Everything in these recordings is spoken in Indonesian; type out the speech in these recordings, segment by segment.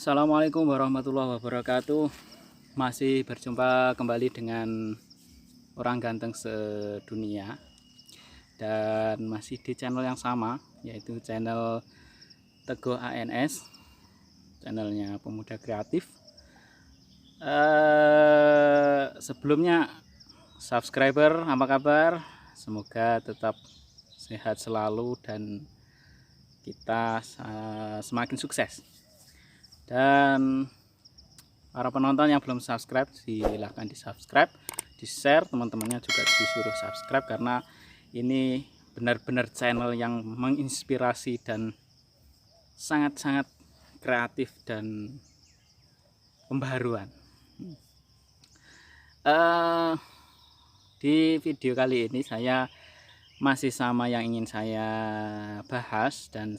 Assalamualaikum warahmatullahi wabarakatuh. Masih berjumpa kembali dengan orang ganteng sedunia dan masih di channel yang sama, yaitu channel Teguh ANS, channelnya pemuda kreatif. Sebelumnya subscriber, apa kabar? Semoga tetap sehat selalu dan kita semakin sukses. Dan para penonton yang belum subscribe, silahkan di subscribe, di share, teman-temannya juga disuruh subscribe, karena ini benar-benar channel yang menginspirasi dan sangat-sangat kreatif dan pembaharuan. Di video kali ini saya masih sama yang ingin saya bahas, dan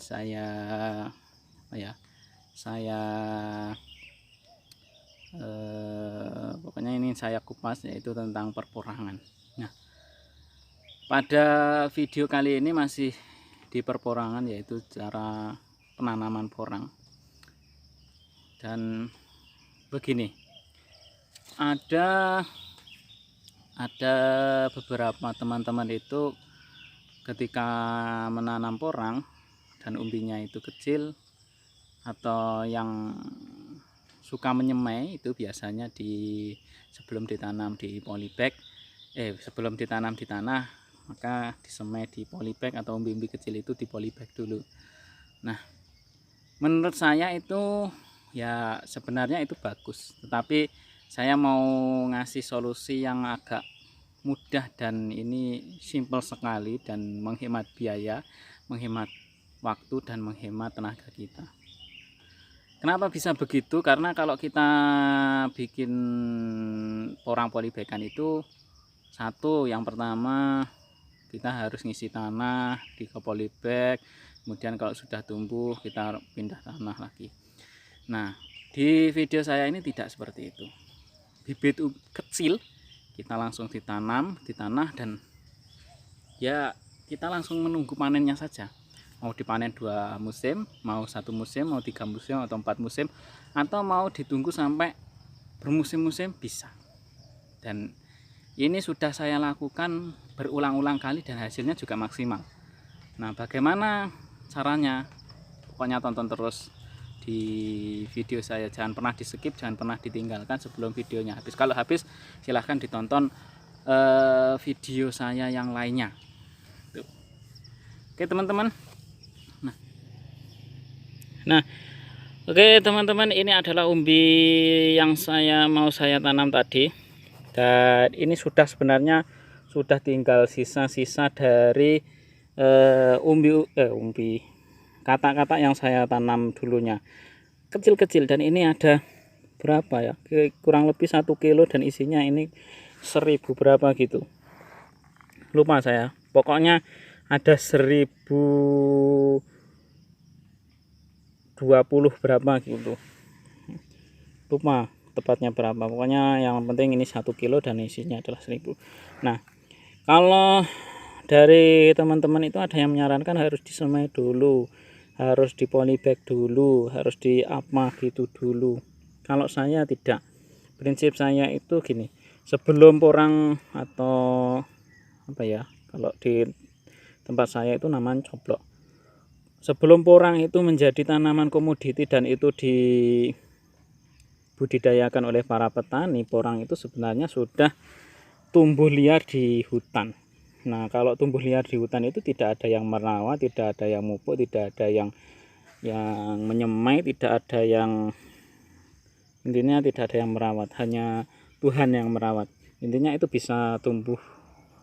pokoknya ini saya kupas, yaitu tentang perporangan. Nah, pada video kali ini masih di perporangan, yaitu cara penanaman porang. Dan begini, ada beberapa teman-teman itu ketika menanam porang dan umbinya itu kecil, atau yang suka menyemai, itu biasanya sebelum ditanam di polybag, sebelum ditanam di tanah, maka disemai di polybag, atau umbi-umbi kecil itu di polybag dulu. Nah, menurut saya itu ya sebenarnya itu bagus, tetapi saya mau ngasih solusi yang agak mudah, dan ini simple sekali dan menghemat biaya, menghemat waktu, dan menghemat tenaga kita. Kenapa bisa begitu? Karena kalau kita bikin porang polybagan itu, yang pertama kita harus ngisi tanah di polybag, kemudian kalau sudah tumbuh kita pindah tanah lagi. Nah, di video saya ini tidak seperti itu. Bibit kecil kita langsung ditanam di tanah, dan ya kita langsung menunggu panennya saja. Mau dipanen 2 musim, mau 1 musim, mau 3 musim, atau 4 musim, atau mau ditunggu sampai bermusim-musim bisa. Dan ini sudah saya lakukan berulang-ulang kali dan hasilnya juga maksimal. Nah, bagaimana caranya? Pokoknya tonton terus di video saya, jangan pernah di skip, jangan pernah ditinggalkan sebelum videonya habis. Kalau habis silahkan ditonton video saya yang lainnya. Tuh. Oke teman-teman. Nah, oke teman-teman, ini adalah umbi yang mau saya tanam tadi, dan ini sebenarnya sudah tinggal sisa-sisa dari umbi katak-katak yang saya tanam dulunya, kecil-kecil. Dan ini ada berapa ya, kurang lebih 1 kilo, dan isinya ini 1000 berapa gitu, lupa saya, pokoknya ada 1020 berapa gitu, lupa tepatnya berapa, pokoknya yang penting ini 1 kilo dan isinya adalah 1000. Nah, kalau dari teman-teman itu ada yang menyarankan harus disemai dulu, harus di polybag dulu, harus di apa gitu dulu. Kalau saya tidak. Prinsip saya itu gini, sebelum porang, atau apa ya, kalau di tempat saya itu namanya coblok, sebelum porang itu menjadi tanaman komoditi dan itu dibudidayakan oleh para petani, porang itu sebenarnya sudah tumbuh liar di hutan. Nah, kalau tumbuh liar di hutan itu tidak ada yang merawat, tidak ada yang mupuk, tidak ada yang menyemai, tidak ada yang, intinya tidak ada yang merawat, hanya Tuhan yang merawat. Intinya itu bisa tumbuh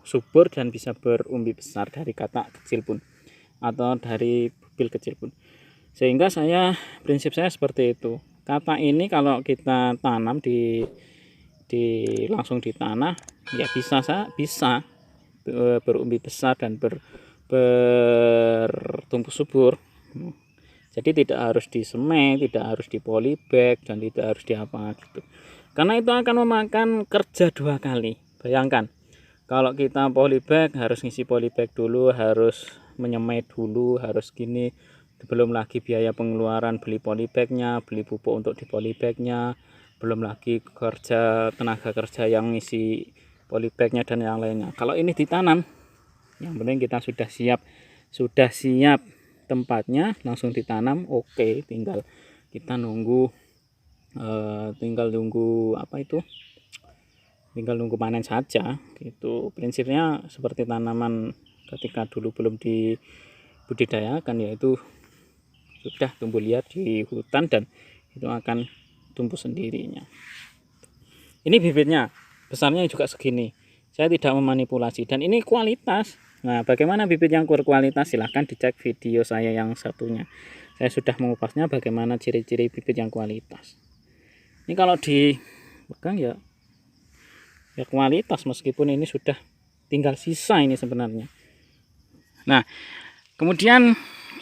subur dan bisa berumbi besar dari katak kecil pun, atau dari bubil kecil pun. Sehingga prinsip saya seperti itu. Katak ini kalau kita tanam langsung di tanah, ya bisa berumbi besar dan bertumbuh subur. Jadi tidak harus disemai, tidak harus di polybag, dan tidak harus diapa gitu. Karena itu akan memakan kerja 2 kali. Bayangkan, kalau kita polybag harus ngisi polybag dulu, harus menyemai dulu, harus gini, belum lagi biaya pengeluaran beli polybagnya, beli pupuk untuk di polybagnya, belum lagi tenaga kerja yang ngisi polybagnya dan yang lainnya. Kalau ini ditanam, yang penting kita sudah siap tempatnya, langsung ditanam. Oke, tinggal kita nunggu tinggal nunggu panen saja gitu. Prinsipnya seperti tanaman ketika dulu belum dibudidayakan, yaitu sudah tumbuh liar di hutan dan itu akan tumbuh sendirinya. Ini bibitnya, besarnya juga segini. Saya tidak memanipulasi dan ini kualitas. Nah, bagaimana bibit yang berkualitas? Silahkan dicek video saya yang satunya. Saya sudah mengupasnya bagaimana ciri-ciri bibit yang kualitas. Ini kalau dipegang ya kualitas, meskipun ini sudah tinggal sisa ini sebenarnya. Nah, kemudian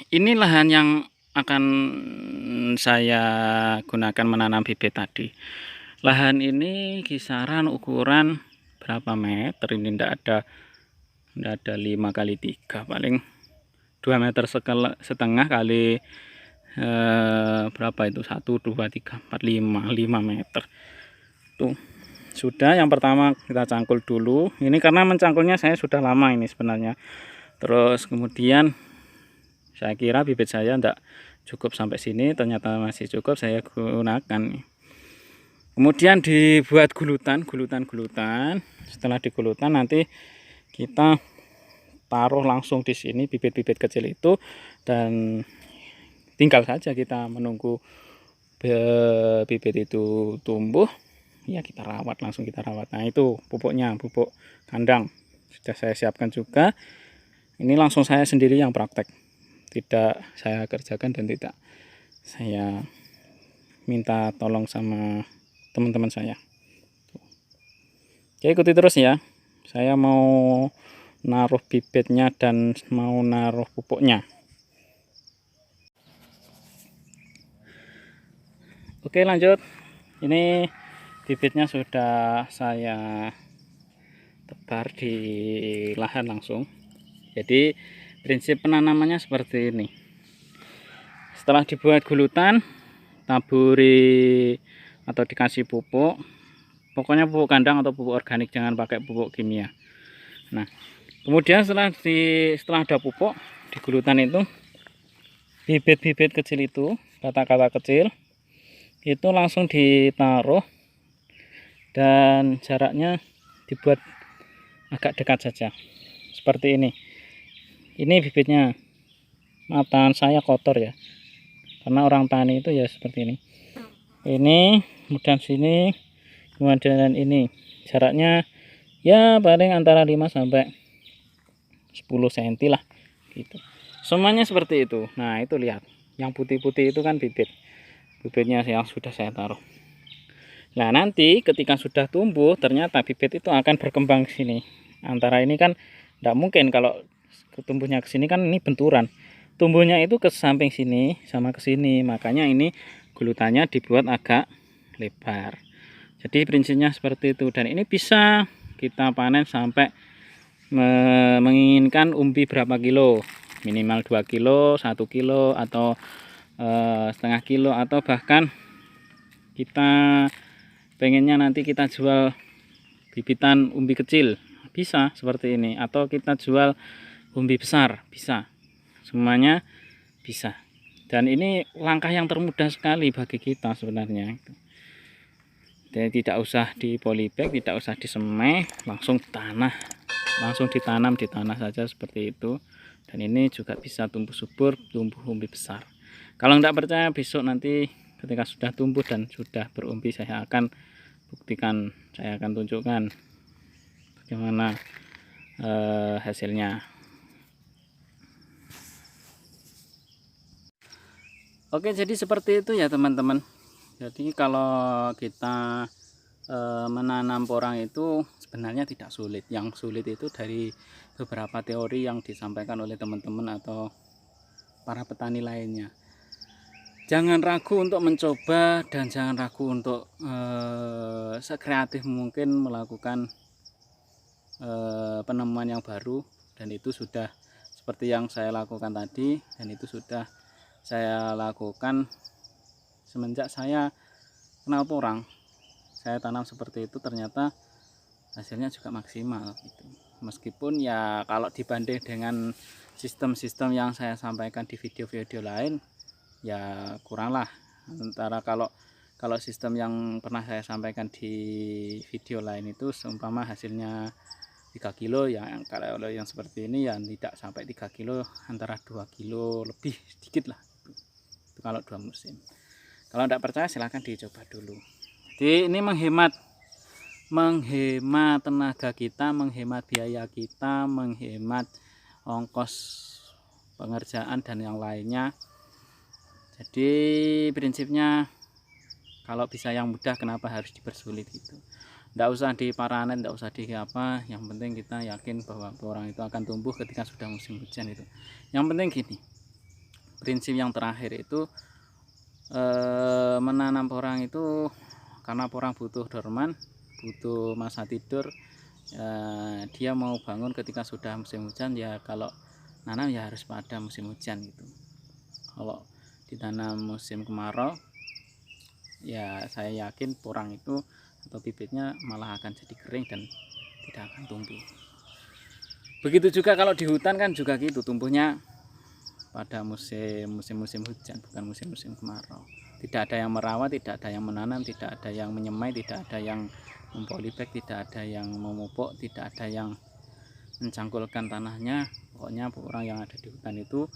ini lahan yang akan saya gunakan menanam bibit tadi. Lahan ini kisaran ukuran berapa meter? Ini tidak ada 5 kali 3, paling 2 meter setengah kali berapa itu, 1 2 3 4 5 meter. Tuh sudah, yang pertama kita cangkul dulu. Ini karena mencangkulnya saya sudah lama ini sebenarnya. Terus kemudian saya kira bibit saya tidak cukup sampai sini, ternyata masih cukup, saya gunakan. Kemudian dibuat gulutan. Setelah digulutan nanti kita taruh langsung di sini bibit-bibit kecil itu, dan tinggal saja kita menunggu bibit itu tumbuh. Ya kita rawat, langsung kita rawat. Nah itu pupuknya, pupuk kandang sudah saya siapkan juga. Ini langsung saya sendiri yang praktek, tidak saya kerjakan dan tidak saya minta tolong sama teman-teman saya. Oke, ikuti terus ya. Saya mau naruh bibitnya dan mau naruh pupuknya. Oke, lanjut. Ini bibitnya sudah saya tebar di lahan langsung. Jadi prinsip penanamannya seperti ini. Setelah dibuat gulutan, taburi atau dikasih pupuk, pokoknya pupuk kandang atau pupuk organik, jangan pakai pupuk kimia. Nah, kemudian setelah ada pupuk di gulutan itu, bibit-bibit kecil itu, kata-kata kecil itu langsung ditaruh dan jaraknya dibuat agak dekat saja seperti ini. Ini bibitnya, maaf tangan saya kotor ya, karena orang tani itu ya seperti ini. Ini kemudian sini, kemudian ini, jaraknya ya paling antara 5 sampai 10 cm lah gitu. Semuanya seperti itu. Nah itu lihat, yang putih-putih itu kan bibitnya yang sudah saya taruh. Nah nanti ketika sudah tumbuh, ternyata bibit itu akan berkembang ke sini. Antara ini kan tidak mungkin, kalau tumbuhnya ke sini kan ini benturan. Tumbuhnya itu ke samping sini sama ke sini. Makanya ini gulutannya dibuat agak lebar. Jadi prinsipnya seperti itu, dan ini bisa kita panen sampai menginginkan umbi berapa kilo. Minimal 2 kilo, 1 kilo, atau setengah kilo, atau bahkan kita pengennya nanti kita jual bibitan umbi kecil, bisa seperti ini, atau kita jual umbi besar, bisa, semuanya bisa. Dan ini langkah yang termudah sekali bagi kita sebenarnya. Jadi tidak usah di polybag, tidak usah disemai, langsung ditanam di tanah saja seperti itu. Dan ini juga bisa tumbuh subur, tumbuh umbi besar. Kalau tidak percaya, besok nanti ketika sudah tumbuh dan sudah berumbi, saya akan buktikan, saya akan tunjukkan bagaimana hasilnya. Oke, jadi seperti itu ya teman-teman. Jadi kalau kita menanam porang itu sebenarnya tidak sulit. Yang sulit itu dari beberapa teori yang disampaikan oleh teman-teman atau para petani lainnya. Jangan ragu untuk mencoba, dan jangan ragu untuk sekreatif mungkin melakukan penemuan yang baru. Dan itu sudah seperti yang saya lakukan tadi, dan itu sudah saya lakukan semenjak saya kenal porang. Saya tanam seperti itu, ternyata hasilnya juga maksimal gitu. Meskipun ya kalau dibanding dengan sistem-sistem yang saya sampaikan di video-video lain ya kurang lah. Sementara kalau sistem yang pernah saya sampaikan di video lain itu seumpama hasilnya 3 kilo ya, kalau yang seperti ini ya tidak sampai 3 kilo, antara 2 kilo lebih sedikit lah itu kalau 2 musim. Kalau tidak percaya silahkan dicoba dulu. Jadi ini menghemat tenaga kita, menghemat biaya kita, menghemat ongkos pengerjaan dan yang lainnya. Jadi prinsipnya kalau bisa yang mudah kenapa harus dipersulit gitu. Tidak usah diparanen, tidak usah di apa, yang penting kita yakin bahwa porang itu akan tumbuh ketika sudah musim hujan itu. Yang penting gini, prinsip yang terakhir itu menanam porang itu karena porang butuh dorman, butuh masa tidur. Dia mau bangun ketika sudah musim hujan ya, kalau nanam ya harus pada musim hujan gitu. Kalau ditanam musim kemarau ya saya yakin porang itu atau bibitnya malah akan jadi kering dan tidak akan tumbuh. Begitu juga kalau di hutan kan juga gitu, tumbuhnya pada musim hujan, bukan musim kemarau. Tidak ada yang merawat, tidak ada yang menanam, tidak ada yang menyemai, tidak ada yang mempolibek, tidak ada yang memupuk, tidak ada yang mencangkulkan tanahnya. Pokoknya porang yang ada di hutan itu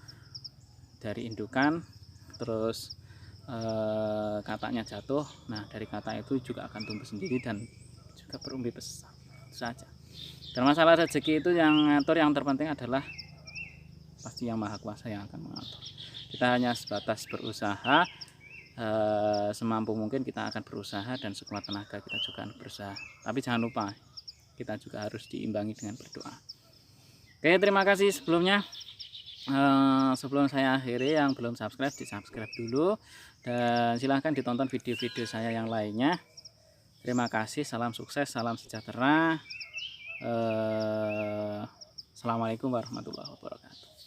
dari indukan terus katanya jatuh, nah dari kata itu juga akan tumbuh sendiri dan juga berumbi besar. Itu saja. Dan masalah rezeki itu yang ngatur, yang terpenting adalah pasti yang maha kuasa yang akan mengatur. Kita hanya sebatas berusaha, semampu mungkin kita akan berusaha, dan sekuat tenaga kita juga akan berusaha. Tapi jangan lupa kita juga harus diimbangi dengan berdoa. Oke, terima kasih sebelumnya. Sebelum saya akhiri, yang belum subscribe di subscribe dulu, dan silahkan ditonton video-video saya yang lainnya. Terima kasih, salam sukses, salam sejahtera. Assalamualaikum warahmatullahi wabarakatuh.